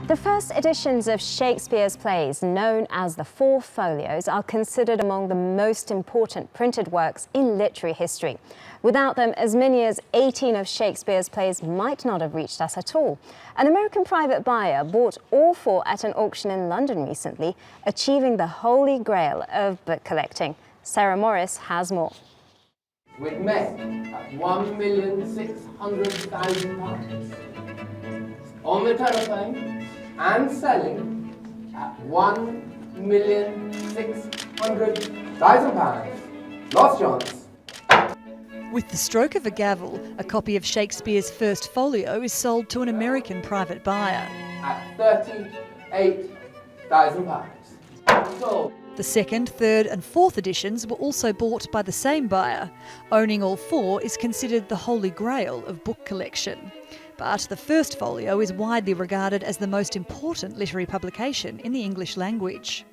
The first editions of Shakespeare's plays, known as the Four Folios, are considered among the most important printed works in literary history. Without them, as many as 18 of Shakespeare's plays might not have reached us at all. An American private buyer bought all four at an auction in London recently, achieving the holy grail of book collecting. Sarah Morice has more. With men at £1,600,000 on the telephone and selling at £1,600,000. Last chance. With the stroke of a gavel, a copy of Shakespeare's first folio is sold to an American private buyer. At £38,000. Sold. The second, third and fourth editions were also bought by the same buyer. Owning all four is considered the holy grail of book collection. But the first folio is widely regarded as the most important literary publication in the English language.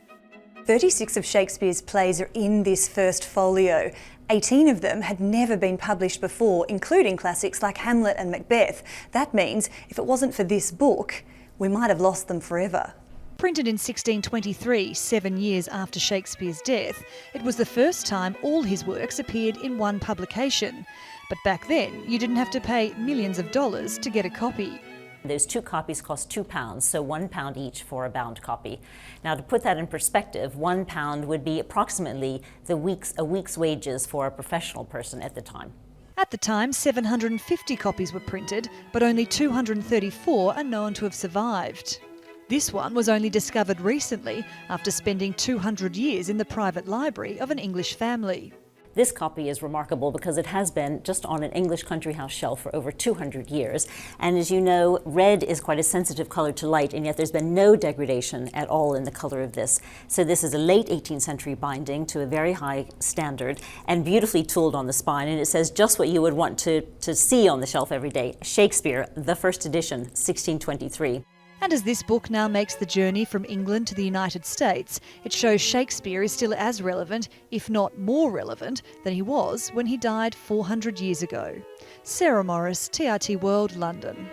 36 of Shakespeare's plays are in this first folio. 18 of them had never been published before, including classics like Hamlet and Macbeth. That means if it wasn't for this book, we might have lost them forever. Printed in 1623, 7 years after Shakespeare's death, it was the first time all his works appeared in one publication. But back then, you didn't have to pay millions of dollars to get a copy. Those two copies cost £2, so £1 each for a bound copy. Now, to put that in perspective, £1 would be approximately a week's wages for a professional person at the time. At the time, 750 copies were printed, but only 234 are known to have survived. This one was only discovered recently after spending 200 years in the private library of an English family. This copy is remarkable because it has been just on an English country house shelf for over 200 years. And as you know, red is quite a sensitive color to light, and yet there's been no degradation at all in the color of this. So this is a late 18th century binding to a very high standard and beautifully tooled on the spine. And it says just what you would want to see on the shelf every day. Shakespeare, the first edition, 1623. And as this book now makes the journey from England to the United States, it shows Shakespeare is still as relevant, if not more relevant, than he was when he died 400 years ago. Sarah Morris, TRT World, London.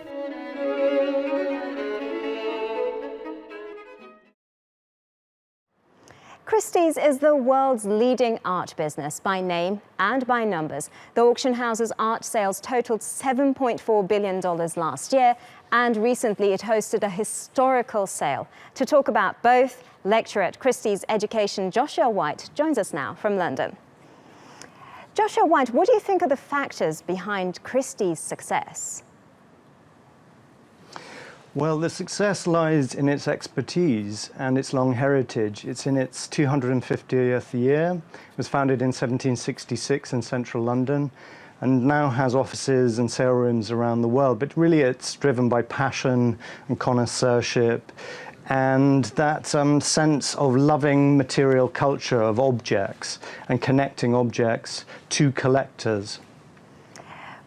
Christie's is the world's leading art business by name and by numbers. The auction house's art sales totaled $7.4 billion last year, and recently it hosted a historical sale. To talk about both, lecturer at Christie's Education Joshua White joins us now from London. Joshua White, what do you think are the factors behind Christie's success? Well, the success lies in its expertise and its long heritage. It's in its 250th year. It was founded in 1766 in central London and now has offices and sale rooms around the world. But really it's driven by passion and connoisseurship and that sense of loving material culture of objects and connecting objects to collectors.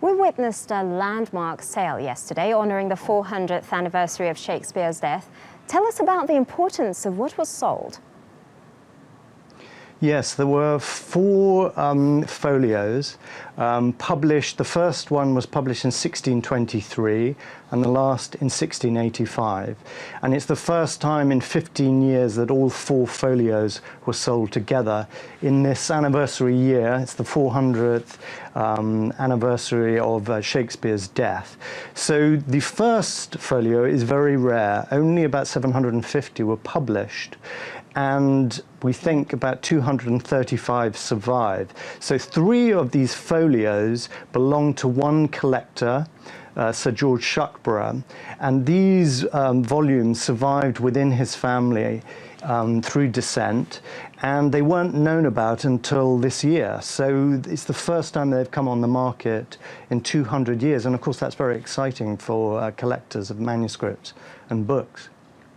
We witnessed a landmark sale yesterday honouring the 400th anniversary of Shakespeare's death. Tell us about the importance of what was sold. Yes, there were four folios published. The first one was published in 1623 and the last in 1685. And it's the first time in 15 years that all four folios were sold together in this anniversary year. It's the 400th anniversary of Shakespeare's death. So the first folio is very rare. Only about 750 were published. And we think about 235 survive. So 3 of these folios belong to one collector, Sir George Shuckburgh, and these volumes survived within his family through descent, and they weren't known about until this year. So it's the first time they've come on the market in 200 years, and of course that's very exciting for collectors of manuscripts and books.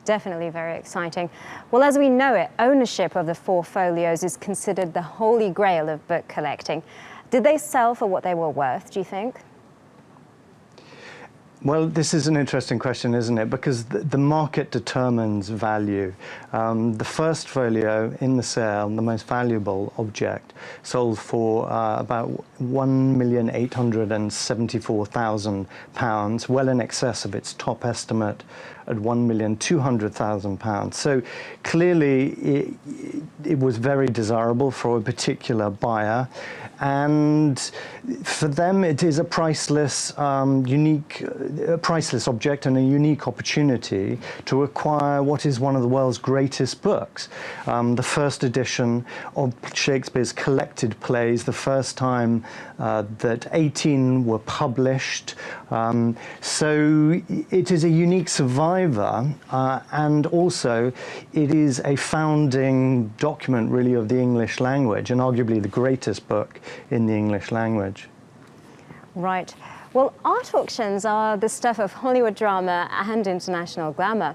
Definitely very exciting. Well, as we know it, ownership of the four folios is considered the holy grail of book collecting. Did they sell for what they were worth, do you think? Well, this is an interesting question, isn't it? Because the market determines value. The first folio in the sale, the most valuable object, sold for about £1,874,000, well in excess of its top estimate at £1,200,000. So clearly it was very desirable for a particular buyer. And for them, it is a priceless, priceless object and a unique opportunity to acquire what is one of the world's greatest books. The first edition of Shakespeare's collected plays, the first time that 18 were published. So it is a unique survivor, and also it is a founding document, really, of the English language, and arguably the greatest book in the English language. Right. Well, art auctions are the stuff of Hollywood drama and international glamour.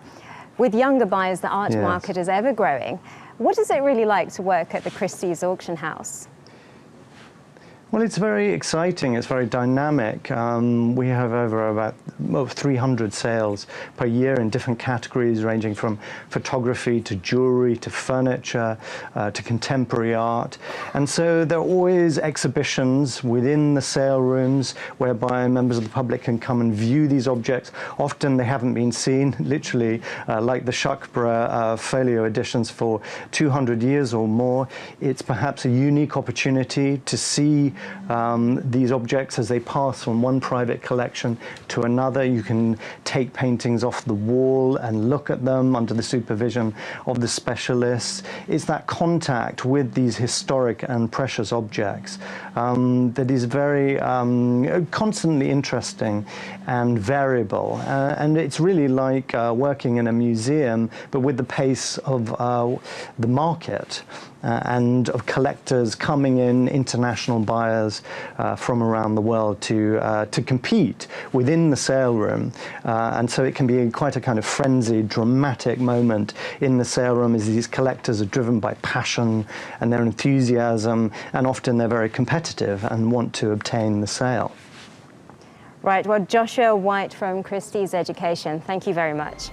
With younger buyers, the art market is ever growing. What is it really like to work at the Christie's auction house? Well, it's very exciting. It's very dynamic. We have over about 300 sales per year in different categories, ranging from photography to jewelry to furniture to contemporary art. And so there are always exhibitions within the sale rooms whereby members of the public can come and view these objects. Often they haven't been seen, literally, like the Shakespeare folio editions for 200 years or more. It's perhaps a unique opportunity to see these objects as they pass from one private collection to another. You can take paintings off the wall and look at them under the supervision of the specialists. It's that contact with these historic and precious objects that is very constantly interesting and variable. And it's really like working in a museum, but with the pace of the market. And of collectors coming in, international buyers from around the world to compete within the sale room. And so it can be quite a kind of frenzied, dramatic moment in the sale room as these collectors are driven by passion and their enthusiasm, and often they're very competitive and want to obtain the sale. Right, well, Joshua White from Christie's Education, thank you very much.